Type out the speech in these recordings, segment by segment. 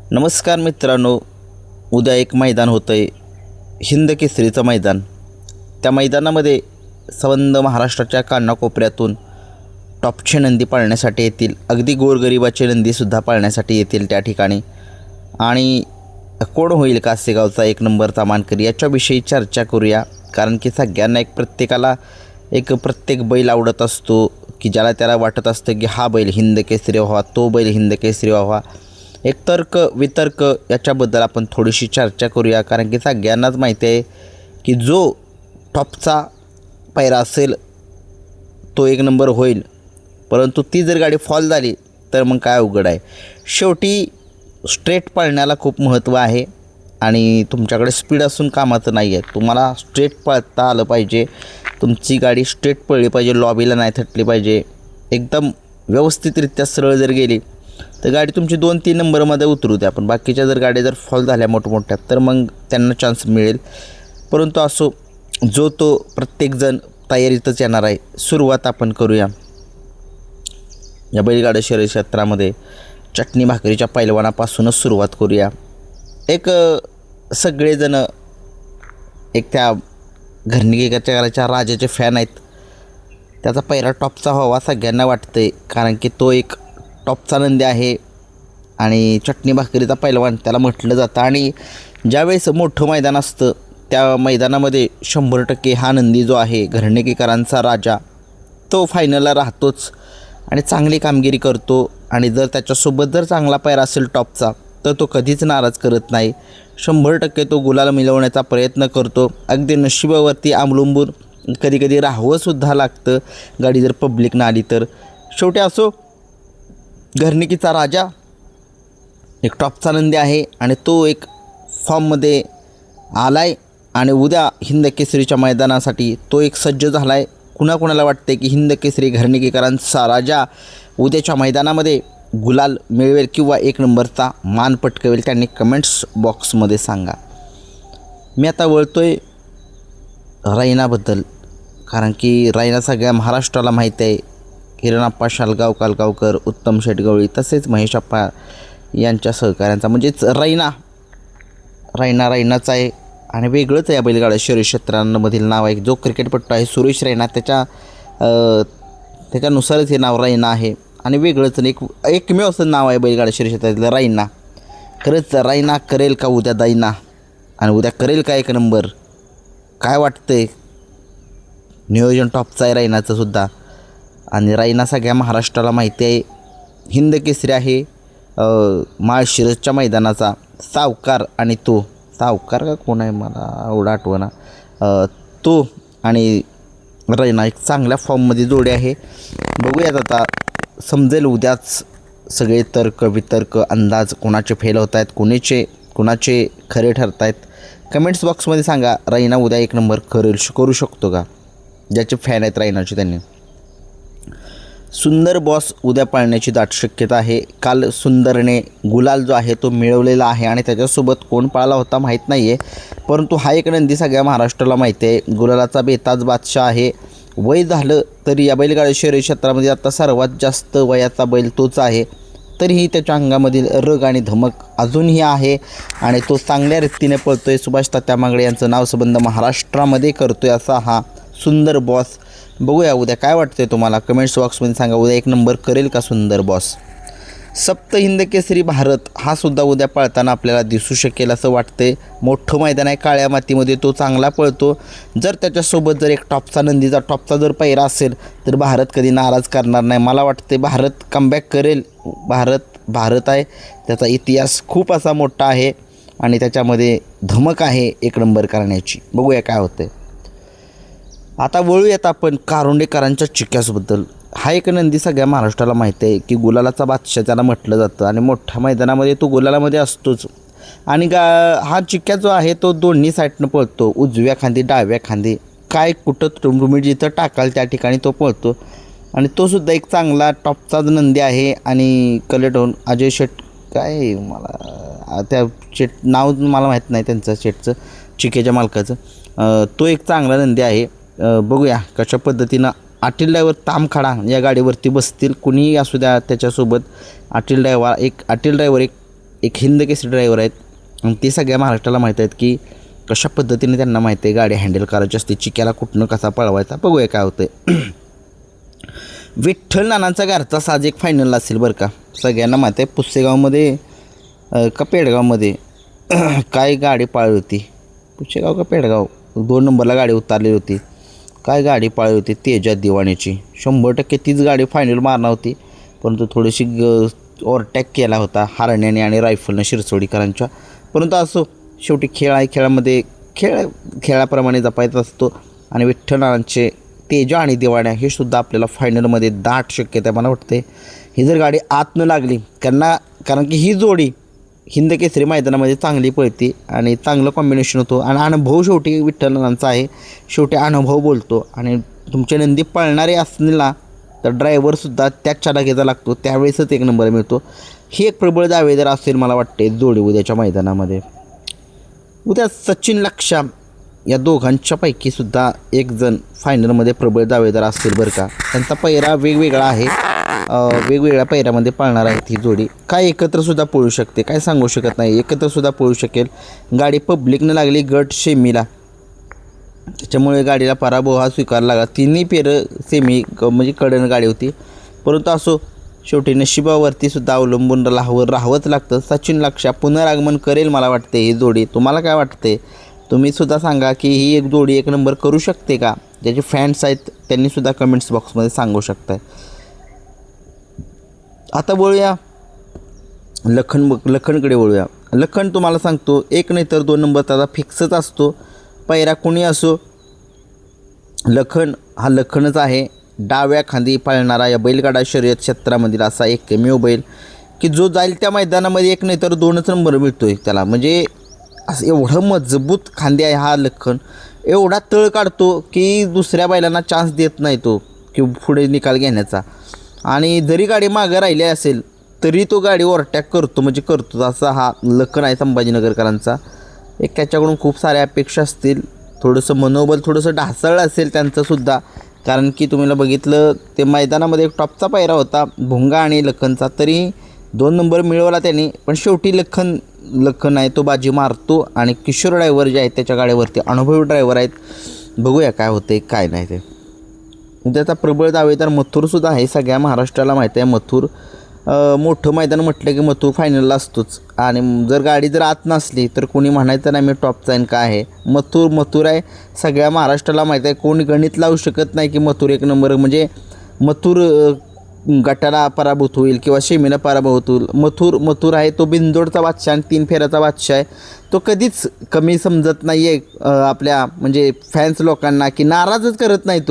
नमस्कार मित्रांनो, उद्या एक मैदान होतं आहे, हिंद केसरीचं मैदान. त्या मैदानामध्ये संबंध महाराष्ट्राच्या कानाकोपऱ्यातून टॉपचे नंदी पाळण्यासाठी येतील. अगदी गोरगरिबाचे नंदीसुद्धा पाळण्यासाठी येतील त्या ठिकाणी. आणि कोण होईल कासेगावचा एक नंबरचा मानकरी याच्याविषयी चर्चा करूया. कारण की सगळ्यांना प्रत्येक बैल आवडत असतो, की ज्याला त्याला वाटत असतं की हा बैल हिंद केसरी व्हावा, तो बैल हिंद केसरी व्हावा. एक तर्क वितर्क याच्याबद्दल आपण थोडीशी चर्चा करूया. कारण की सगळ्यांनाच माहिती आहे की जो टॉपचा पायरा असेल तो एक नंबर होईल, परंतु ती जर गाडी फॉल झाली तर मग काय अवघड आहे. शेवटी स्ट्रेट पळण्याला खूप महत्त्व आहे आणि तुमच्याकडे स्पीड असून कामाचं नाही आहे. तुम्हाला स्ट्रेट पळता आलं पाहिजे, तुमची गाडी स्ट्रेट पळली पाहिजे, लॉबीला नाही थटली पाहिजे. एकदम व्यवस्थितरित्या सरळ जर गेली तर गाडी तुमची 2-3 नंबरमध्ये उतरू द्या. पण बाकीच्या जर गाड्या जर फॉल झाल्या मोठमोठ्या तर मग त्यांना चान्स मिळेल. परंतु असो, जो तो प्रत्येकजण तयारीतच येणार आहे. सुरुवात आपण करूया या बैलगाडा शर्यत क्षेत्रामध्ये चटणी भाकरीच्या पैलवानापासूनच सुरुवात करूया. सगळेजण त्या घरणीकराच्या राजाचे फॅन आहेत. त्याचा पैरा टॉपचा व्हावा सगळ्यांना वाटतं आहे. कारण की तो एक टॉपचा नंदी आहे आणि चटणी भाकरीचा पैलवान त्याला म्हटलं जातं. आणि ज्यावेळेस मोठं मैदान असतं त्या मैदानामध्ये 100% हा नंदी जो आहे घरणीकरांचा राजा तो फायनलला राहतोच आणि चांगली कामगिरी करतो. आणि जर त्याच्यासोबत जर चांगला पैरा असेल टॉपचा तर तो कधीच नाराज करत नाही. 100% तो गुलाल मिळवण्याचा प्रयत्न करतो. अगदी नशिबावरती अवलंबून कधीकधी राहावंसुद्धा लागतं गाडी जर पब्लिक ना आली तर. शेवटी असो, घरणिकीचा राजा एक टॉपचा नंदी आहे आणि तो एक फॉर्ममध्ये आला आहे आणि उद्या हिंद केसरीच्या मैदानासाठी तो एक सज्ज झाला आहे. कुणाकुणाला वाटते की हिंद केसरी घरणिकीकरांचा राजा उद्याच्या मैदानामध्ये गुलाल मिळवेल किंवा एक नंबरचा मान पटकवेल, त्यांनी कमेंट्स बॉक्समध्ये सांगा. मी आता वळतो आहे रायनाबद्दल. कारण की रायना सगळ्या महाराष्ट्राला माहीत आहे. किरणप्पा शालगाव कालगावकर, उत्तम शेटगवळी तसेच महेशप्पा यांच्या सहकाऱ्यांचा म्हणजेच रायनाचा आहे आणि वेगळंच आहे. या बैलगाडा शर्यत क्षेत्रांमधील नाव आहे. जो क्रिकेटपट्टू आहे सुरेश रैना त्याच्यानुसारच हे नाव रायना आहे आणि वेगळंच एकमेव असं नाव आहे बैलगाडा शर्यत क्षेत्रातलं रायना. खरंच रायना करेल का उद्या दायना, आणि उद्या करेल का एक नंबर? काय वाटतंय? नियोजन टॉपचं आहे रायनाचं सुद्धा. आणि रायना सगळ्या महाराष्ट्राला माहिती आहे. हिंद केसरी आहे माळशिरसच्या मैदानाचा. सावकार आणि तो सावकार का कोण आहे मला एवढं आठवना, तो आणि रायना एक चांगल्या फॉर्ममध्ये जोडी आहे. बघूयात आता, समजेल उद्याच सगळे तर्क वितर्क अंदाज कोणाचे फेल होत आहेत, कोणाचे खरे ठरत आहेत. कमेंट्स बॉक्समध्ये सांगा. रायना उद्या एक नंबर करू शकतो का? ज्याचे फॅन आहेत रायनाचे त्यांनी. सुंदर बॉस उद्या पाळण्याची दाट शक्यता आहे. काल सुंदरने गुलाल जो आहे तो मिळवलेला आहे आणि त्याच्यासोबत कोण पाळला होता माहीत नाही आहे. परंतु हा एक नंदी सगळ्या महाराष्ट्राला माहिती आहे. गुलालाचा बेताज बादशाह आहे. वय झालं तरी या बैलगाडी शर्यत क्षेत्रामध्ये आता सर्वात जास्त वयाचा बैल तोच आहे. तरीही त्याच्या अंगामधील रग आणि धमक अजूनही आहे आणि तो चांगल्या रीतीने पळतो आहे. सुभाष तात्या मांगडे यांचं नावसंबंध महाराष्ट्रामध्ये करतो आहे असा हा सुंदर बॉस. बघूया उद्या काय वाटते तुम्हाला, कमेंट्स बॉक्समध्ये सांगा. उद्या एक नंबर करेल का सुंदर बॉस? सप्त हिंद केसरी भारत हा सुद्धा उद्या पळताना आपल्याला दिसू शकेल असं वाटते. मोठं मैदान आहे, काळ्या मातीमध्ये तो चांगला पळतो. जर त्याच्यासोबत जर एक टॉपचा जर पैरा असेल तर भारत कधी नाराज करणार नाही. मला वाटते भारत कमबॅक करेल. भारत आहे, त्याचा इतिहास खूप असा मोठा आहे आणि त्याच्यामध्ये धमक आहे एक नंबर करण्याची. बघूया काय होतं. आता वळूयात आपण कारुंडेकरांच्या चिक्यासबद्दल. हा एक नंदी सगळ्या महाराष्ट्राला माहिती आहे की गुलालाचा बादशाह त्याला म्हटलं जातं आणि मोठ्या मैदानामध्ये तो गुलालामध्ये असतोच. आणि हा चिक्या जो आहे तो दोन्ही साईडनं पळतो, उजव्या खांदी डाव्या खांदी. काय कुठं तुम्ही जिथं टाकाल त्या ठिकाणी तो पळतो. आणि तो सुद्धा एक चांगला टॉपचाच नंदी आहे. आणि कलेटोन अजय शेट काय मला त्या नाव मला माहीत नाही त्यांचं शेटचं चिक्याच्या मालकाचं. तो एक चांगला नंदी आहे. बघूया कशा पद्धतीनं आटील ड्रायव्हर तामखाडा या गाडीवरती बसतील. कुणीही असू द्या त्याच्यासोबत आटील ड्रायव्हर एक एक हिंद केसरी ड्रायव्हर आहेत आणि ते सगळ्या महाराष्ट्राला माहीत आहेत की कशा पद्धतीने त्यांना माहिती आहे गाडी हँडल करायची असते, चिक्याला कुठनं कसा पळवायचा. बघूया काय होतं. विठ्ठल नानांचा घरचा साज एक फायनल असेल बरं का. सगळ्यांना माहीत आहे पुसेगावमध्ये का पेडगावमध्ये काय गाडी पाळली होती. पुसेगाव का पेडगाव 2 नंबरला गाडी उतारली होती. काय गाडी पाळली होती तेजा दिवाणीची. 100% तीच गाडी फायनल मारणार होती, परंतु थोडीशी ओव्हरटॅक केला होता हारण्याने आणि रायफलनं शिरसोडीकरांच्या. परंतु असो, शेवटी खेळ आहे, खेळामध्ये खेळाप्रमाणे जपायचा असतो. आणि विठ्ठलांचे तेजा आणि दिवाण्या हे सुद्धा आपल्याला फायनलमध्ये दाट शक्यता मला वाटते. ही जर गाडी आत न लागली कारण की ही जोडी हिंद केसरी मैदानामध्ये चांगली पळते आणि चांगलं कॉम्बिनेशन होतो. आणि अनुभव शेवटी विठ्ठलांचा आहे, शेवटी अनुभव बोलतो. आणि तुमचे नंदी पळणारे असतील ना तर ड्रायव्हरसुद्धा त्याच चालाकीचा लागतो, त्यावेळेसच 1 नंबर मिळतो. ही एक प्रबळ दावेदार असेल मला वाटते जोडी उद्याच्या मैदानामध्ये. उद्या सचिन लक्षा या दोघांच्या पैकीसुद्धा एक जण फायनलमध्ये प्रबळ दावेदार असेल बरं का. त्यांचा पैरा वेगवेगळा आहे, वेगवेगळ्या पैऱ्यामध्ये पळणार आहे ही जोडी. काय एकत्रसुद्धा पळू शकते काय सांगू शकत नाही, एकत्रसुद्धा पळू शकेल. गाडी पब्लिकनं लागली गट सेमीला, त्याच्यामुळे गाडीला पराभव हा स्वीकारला लागला. तिन्ही फेरं सेमी म्हणजे कडन गाडी होती. परंतु असो, शेवटी नशिबावरती सुद्धा अवलंबून राहावंच लागतं. सचिन लक्षा पुनरागमन करेल मला वाटते ही जोडी. तुम्हाला काय वाटते तुम्हीसुद्धा सांगा की ही एक जोडी 1 नंबर करू शकते का. ज्याचे फॅन्स आहेत त्यांनीसुद्धा कमेंट्स बॉक्समध्ये सांगू शकताय. आता बोलूया लखनकडे वळूया. लखन तुम्हाला सांगतो 1 नाही तर 2 नंबर त्याचा फिक्सच असतो. पैरा कोणी असो, लखन हा लखनच आहे. डाव्या खांदी पाळणारा या बैलगाडा शर्यत क्षेत्रामधील असा एकमेव बैल की जो जाईल त्या मैदानामध्ये 1 नाही तर 2च नंबर मिळतो आहे त्याला. म्हणजे असं एवढं मजबूत खांदी आहे हा लखन. एवढा तळ काढतो की दुसऱ्या बैलांना चान्स देत नाही तो की पुढे निकाल घेण्याचा. आणि जरी गाडी मागं राहिली असेल तरी तो गाडी ओव्हरटॅक करतो, म्हणजे करतो. असा हा लखन आहे संभाजीनगरकरांचा. एक त्याच्याकडून खूप साऱ्या अपेक्षा असतील, थोडंसं मनोबल थोडंसं ढासळलं असेल त्यांचंसुद्धा. कारण की तुम्हाला बघितलं ते मैदानामध्ये एक टॉपचा पायरा होता भुंगा आणि लखनचा, तरी 2 नंबर मिळवला त्यांनी. पण शेवटी लखन आहे तो बाजी मारतो. आणि किशोर ड्रायव्हर जे आहेत त्याच्या गाड्यावरती अनुभवी ड्रायव्हर आहेत. बघूया काय होते काय नाही ते. त्याचा प्रबळ दावेदार मथुरसुद्धा आहे. सगळ्या महाराष्ट्राला माहिती आहे मथुर मोठं मैदान म्हटलं की मथुर फायनलला असतोच. आणि जर गाडी जर आत नसली तर कोणी म्हणायचं नाही मी टॉपचा आहे काय आहे. मथुर आहे, सगळ्या महाराष्ट्राला माहीत आहे. कोणी गणित लावू शकत नाही की मथुर 1 नंबर म्हणजे मथुर गटाला पराभूत होईल किंवा शेमीला पराभूत होईल. मथुर आहे तो बिंदोडचा बादशाह आणि 3 फेऱ्याचा बादशाह आहे. तो कधीच कमी समजत नाही आहे आपल्या म्हणजे फॅन्स लोकांना, की नाराजच करत नाही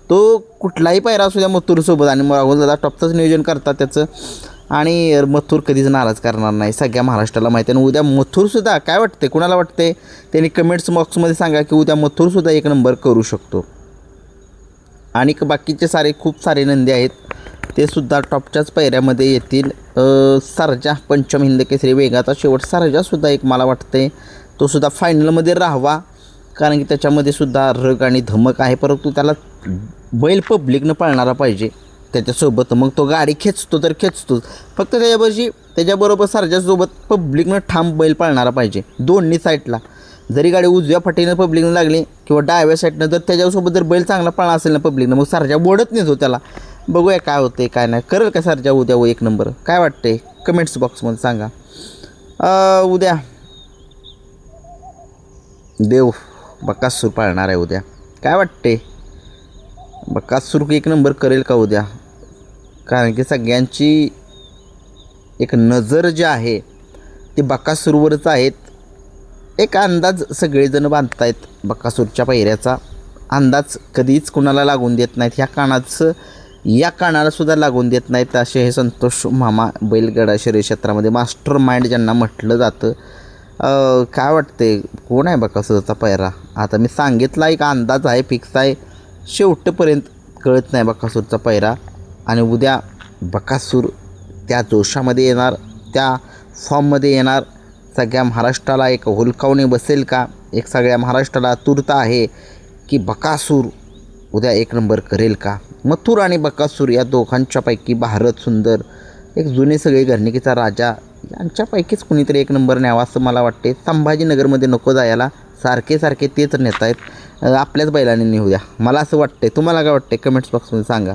तो कुठलाही पायरा असू द्या मथुरसोबत. आणि राहुल दादा टॉपचंच नियोजन करतात त्याचं. आणि मथुर कधीच नाराज करणार नाही, सगळ्या महाराष्ट्राला माहिती आहे. आणि उद्या मथुरसुद्धा काय वाटते कुणाला वाटते त्यांनी कमेंट्स बॉक्समध्ये सांगा की उद्या मथुरसुद्धा 1 नंबर करू शकतो. आणि बाकीचे खूप सारे नंदी आहेत ते सुद्धा टॉपच्याच पायऱ्यामध्ये येतील. सर्जा पंचम हिंद केसरी वेगाचा शेवट सर्जासुद्धा एक मला वाटते तो सुद्धा फायनलमध्ये राहावा. कारण की त्याच्यामध्ये सुद्धा रग आणि धमक आहे. परंतु त्याला बैल पब्लिकनं पाळणारा पाहिजे त्याच्यासोबत, मग तो गाडी खेचतो तर खेचतोच. फक्त त्याच्याबरोबर सर्जासोबत पब्लिकनं ठाम बैल पाळणारा पाहिजे दोन्ही साईडला. जरी गाडी उजव्या फाटीनं पब्लिकनं लागली किंवा डाव्या साईडनं जर त्याच्यासोबत जर बैल चांगला पाळणा असेल ना पब्लिकनं, मग सर्जा बोडत नाही तो त्याला. बघूया काय होते काय नाही. करेल का सर्जा उद्या 1 नंबर काय वाटते कमेंट्स बॉक्समध्ये सांगा. उद्या देव बकासूर पाळणार आहे उद्या, काय वाटते बकासूर 1 नंबर करेल का उद्या. कारण की सगळ्यांची एक नजर जी आहे ती बकासूरवरच आहेत. एक अंदाज सगळेजण बांधतायत बकासूरच्या पायऱ्याचा. अंदाज कधीच कुणाला लागून देत नाहीत. या कानालासुद्धा लागून देत नाहीत असे हे संतोष मामा बैलगाडा शर्यत क्षेत्रामध्ये मास्टर माइंड ज्यांना म्हटलं जातं. काय वाटते कोण आहे बकासूरचा पायरा. आता मी सांगितला एक अंदाज आहे, फिक्स आहे, शेवटपर्यंत कळत नाही बकासूरचा पायरा. आणि उद्या बकासूर त्या जोशामध्ये येणार, त्या फॉर्ममध्ये येणार. सगळ्या महाराष्ट्राला एक हुलकावणी बसेल का. एक सगळ्या महाराष्ट्राला आतुरता आहे की बकासूर उद्या 1 नंबर करेल का. मथुर आणि बकासूर या दोघांच्यापैकी भारत सुंदर एक जुने सगळे घरणिकीचा राजा यांच्यापैकीच कुणीतरी एक नंबर न्यावा असं मला वाटते. संभाजीनगरमध्ये नको जायला, सारखे सारखे तेच नेत आहेत. आपल्याच बैलांनी नेऊ द्या मला असं वाटते. तुम्हाला काय वाटते कमेंट्स बॉक्समध्ये सांगा.